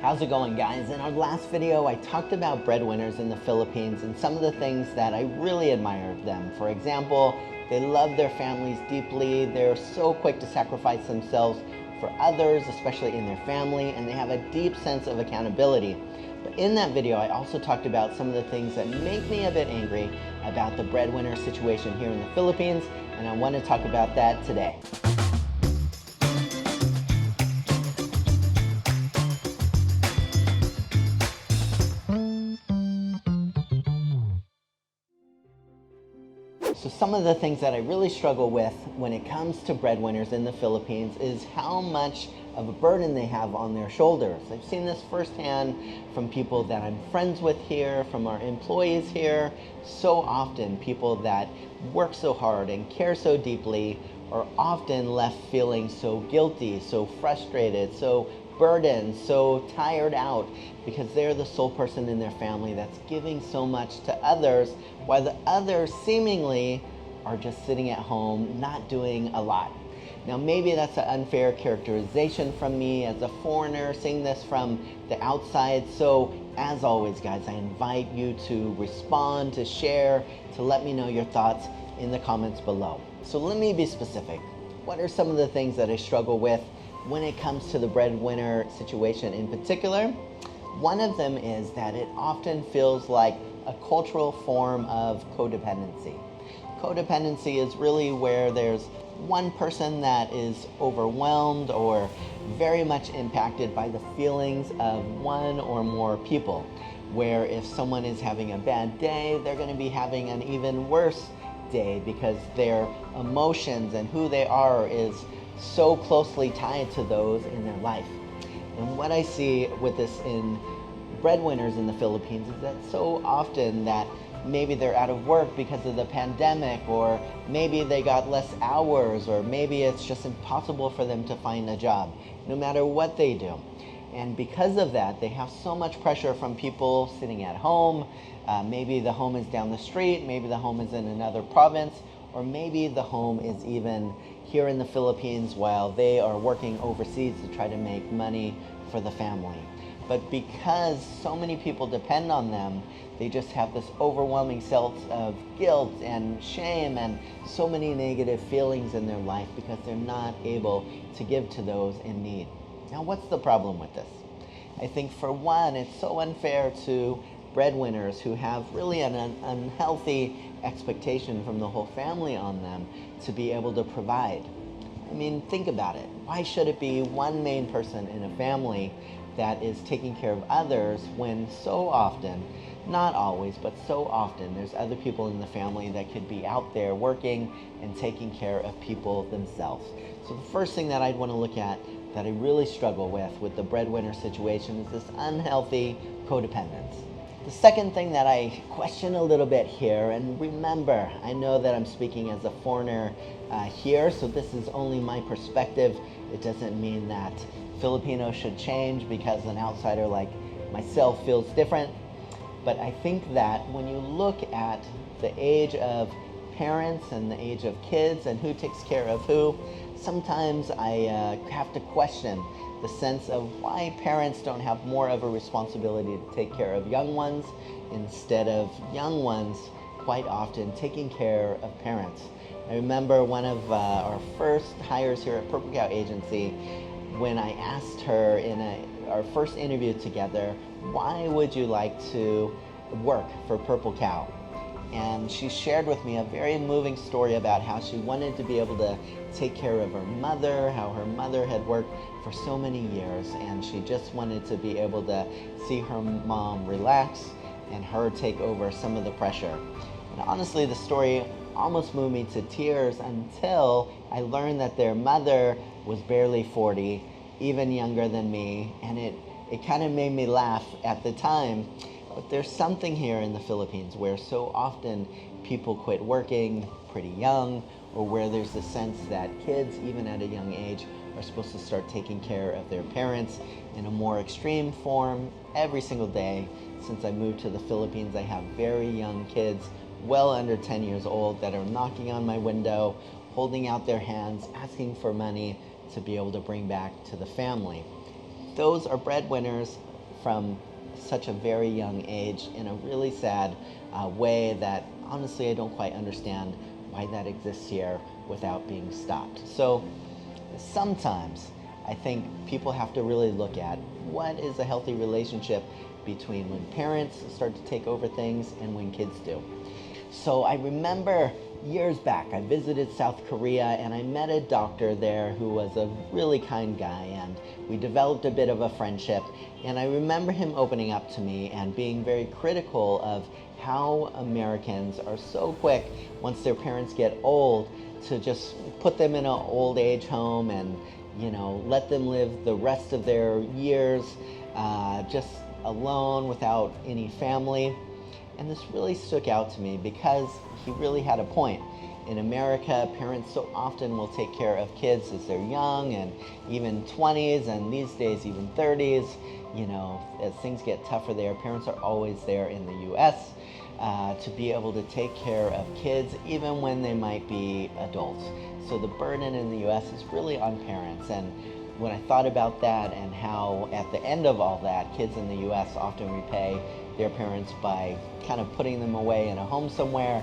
How's it going, guys? In our last video, I talked about breadwinners in the Philippines and some of the things that I really admire of them. For example, they love their families deeply. They're so quick to sacrifice themselves for others, especially in their family, and they have a deep sense of accountability. But in that video, I also talked about some of the things that make me a bit angry about the breadwinner situation here in the Philippines, and I want to talk about that today. So some of the things that I really struggle with when it comes to breadwinners in the Philippines is how much of a burden they have on their shoulders. I've seen this firsthand from people that I'm friends with here, from our employees here. So often people that work so hard and care so deeply are often left feeling so guilty, so frustrated, so burdened, so tired out, because they're the sole person in their family that's giving so much to others, while the others seemingly are just sitting at home, not doing a lot. Now, maybe that's an unfair characterization from me as a foreigner seeing this from the outside. So as always, guys, I invite you to respond, to share, to let me know your thoughts in the comments below. So let me be specific. What are some of the things that I struggle with when it comes to the breadwinner situation in particular? One of them is that it often feels like a cultural form of codependency. Codependency is really where there's one person that is overwhelmed or very much impacted by the feelings of one or more people, where if someone is having a bad day, they're going to be having an even worse day because their emotions and who they are is so closely tied to those in their life. And what I see with this in breadwinners in the Philippines is that so often that maybe they're out of work because of the pandemic, or maybe they got less hours, or maybe it's just impossible for them to find a job, no matter what they do. And because of that, they have so much pressure from people sitting at home. Maybe the home is down the street, maybe the home is in another province, or maybe the home is even here in the Philippines while they are working overseas to try to make money for the family. But because so many people depend on them, they just have this overwhelming sense of guilt and shame and so many negative feelings in their life because they're not able to give to those in need. Now, what's the problem with this? I think for one, it's so unfair to breadwinners who have really an unhealthy expectation from the whole family on them to be able to provide. I mean, think about it. Why should it be one main person in a family that is taking care of others when so often, not always, but so often, there's other people in the family that could be out there working and taking care of people themselves? So the first thing that I'd want to look at that I really struggle with the breadwinner situation is this unhealthy codependence. The second thing that I question a little bit here, and remember, I know that I'm speaking as a foreigner here, so this is only my perspective. It doesn't mean that Filipinos should change because an outsider like myself feels different. But I think that when you look at the age of parents and the age of kids and who takes care of who, sometimes I have to question the sense of why parents don't have more of a responsibility to take care of young ones instead of young ones quite often taking care of parents. I remember one of our first hires here at Purple Cow Agency, when I asked her in our first interview together, why would you like to work for Purple Cow? And she shared with me a very moving story about how she wanted to be able to take care of her mother, how her mother had worked for so many years, and she just wanted to be able to see her mom relax and her take over some of the pressure. And honestly, the story almost moved me to tears until I learned that their mother was barely 40, even younger than me, and it kind of made me laugh at the time. But there's something here in the Philippines where so often people quit working pretty young, or where there's a sense that kids, even at a young age, are supposed to start taking care of their parents in a more extreme form every single day. Since I moved to the Philippines, I have very young kids, well under 10 years old, that are knocking on my window, holding out their hands, asking for money to be able to bring back to the family. Those are breadwinners from such a very young age in a really sad way that honestly I don't quite understand why that exists here without being stopped. So sometimes I think people have to really look at what is a healthy relationship between when parents start to take over things and when kids do. So I remember years back, I visited South Korea and I met a doctor there who was a really kind guy, and we developed a bit of a friendship. And I remember him opening up to me and being very critical of how Americans are so quick once their parents get old to just put them in an old age home and let them live the rest of their years just alone without any family. And this really stuck out to me because he really had a point. In America, parents so often will take care of kids as they're young and even 20s, and these days even 30s. As things get tougher there, parents are always there in the US to be able to take care of kids even when they might be adults. So the burden in the US is really on parents. And when I thought about that and how at the end of all that, kids in the US often repay their parents by kind of putting them away in a home somewhere,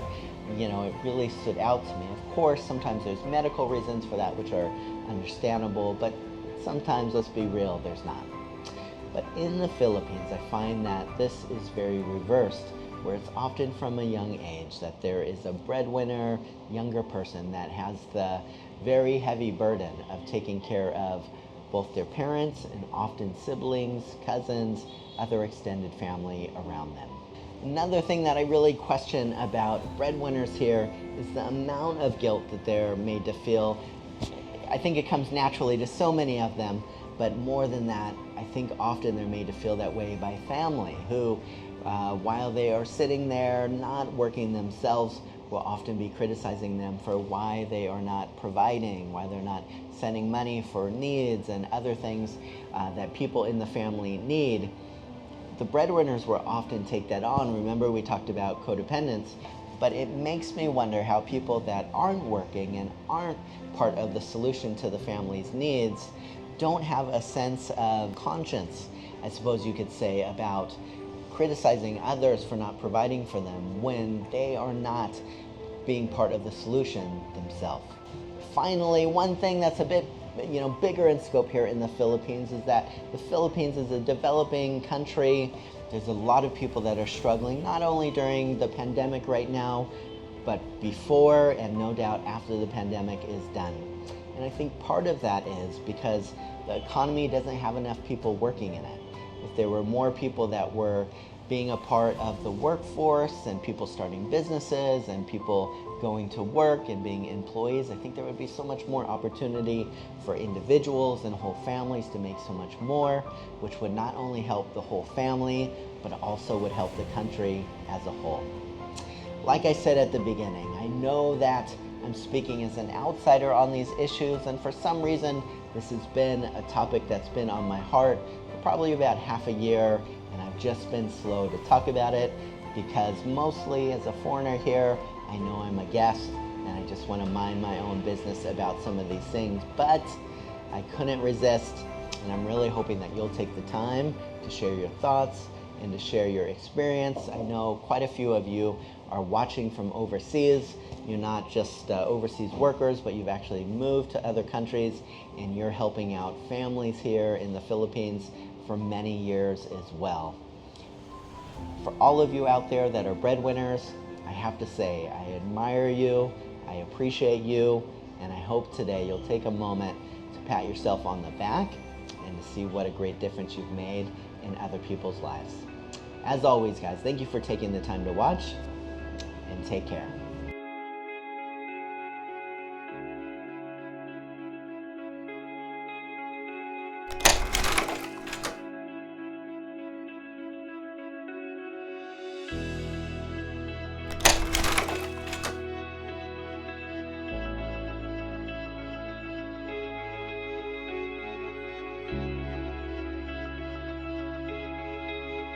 it really stood out to me. Of course, sometimes there's medical reasons for that, which are understandable, but sometimes, let's be real, there's not. But in the Philippines, I find that this is very reversed, where it's often from a young age that there is a breadwinner, younger person that has the very heavy burden of taking care of both their parents and often siblings, cousins, other extended family around them. Another thing that I really question about breadwinners here is the amount of guilt that they're made to feel. I think it comes naturally to so many of them, but more than that, I think often they're made to feel that way by family who, while they are sitting there not working themselves, will often be criticizing them for why they are not providing, why they're not sending money for needs and other things that people in the family need. The breadwinners will often take that on. Remember, we talked about codependence, but it makes me wonder how people that aren't working and aren't part of the solution to the family's needs don't have a sense of conscience, I suppose you could say, about criticizing others for not providing for them when they are not being part of the solution themselves. Finally, one thing that's a bit bigger in scope here in the Philippines is that the Philippines is a developing country. There's a lot of people that are struggling, not only during the pandemic right now, but before and no doubt after the pandemic is done. And I think part of that is because the economy doesn't have enough people working in it. If there were more people that were being a part of the workforce and people starting businesses and people going to work and being employees, I think there would be so much more opportunity for individuals and whole families to make so much more, which would not only help the whole family, but also would help the country as a whole. Like I said at the beginning, I know that I'm speaking as an outsider on these issues, and for some reason, this has been a topic that's been on my heart for probably about half a year, and I've just been slow to talk about it because mostly as a foreigner here, I know I'm a guest and I just want to mind my own business about some of these things, but I couldn't resist, and I'm really hoping that you'll take the time to share your thoughts and to share your experience. I know quite a few of you are watching from overseas. You're not just overseas workers, but you've actually moved to other countries and you're helping out families here in the Philippines for many years as well. For all of you out there that are breadwinners, I have to say I admire you, I appreciate you, and I hope today you'll take a moment to pat yourself on the back and to see what a great difference you've made in other people's lives. As always, guys, thank you for taking the time to watch, and take care.